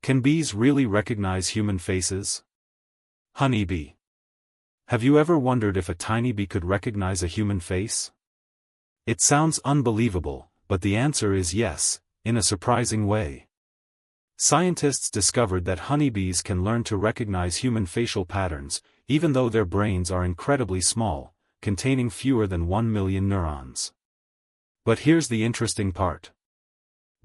Can bees really recognize human faces? Honeybee. Have you ever wondered if a tiny bee could recognize a human face? It sounds unbelievable, but the answer is yes, in a surprising way. Scientists discovered that honeybees can learn to recognize human facial patterns, even though their brains are incredibly small, containing fewer than 1 million neurons. But here's the interesting part.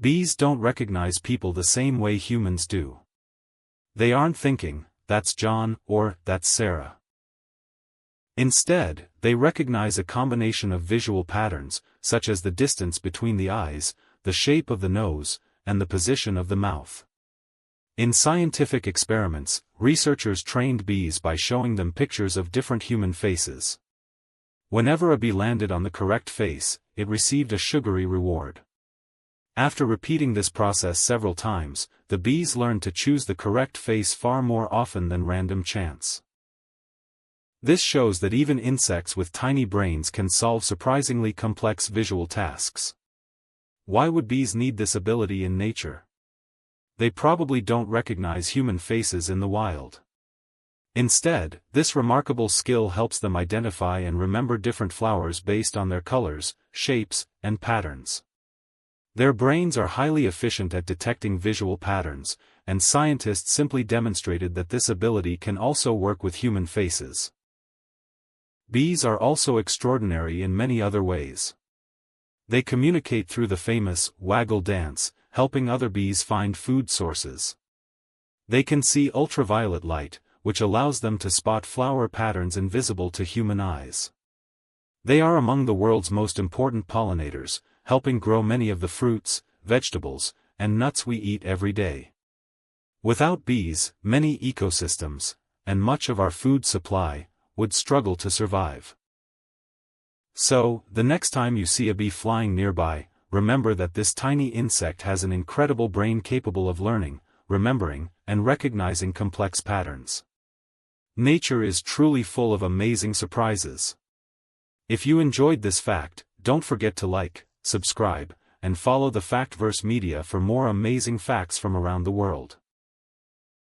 Bees don't recognize people the same way humans do. They aren't thinking, "That's John," or "That's Sarah." Instead, they recognize a combination of visual patterns, such as the distance between the eyes, the shape of the nose, and the position of the mouth. In scientific experiments, researchers trained bees by showing them pictures of different human faces. Whenever a bee landed on the correct face, it received a sugary reward. After repeating this process several times, the bees learned to choose the correct face far more often than random chance. This shows that even insects with tiny brains can solve surprisingly complex visual tasks. Why would bees need this ability in nature? They probably don't recognize human faces in the wild. Instead, this remarkable skill helps them identify and remember different flowers based on their colors, shapes, and patterns. Their brains are highly efficient at detecting visual patterns, and scientists simply demonstrated that this ability can also work with human faces. Bees are also extraordinary in many other ways. They communicate through the famous waggle dance, helping other bees find food sources. They can see ultraviolet light, which allows them to spot flower patterns invisible to human eyes. They are among the world's most important pollinators, helping grow many of the fruits, vegetables, and nuts we eat every day. Without bees, many ecosystems, and much of our food supply, would struggle to survive. So, the next time you see a bee flying nearby, remember that this tiny insect has an incredible brain capable of learning, remembering, and recognizing complex patterns. Nature is truly full of amazing surprises. If you enjoyed this fact, don't forget to like, subscribe, and follow the FactVerse Media for more amazing facts from around the world.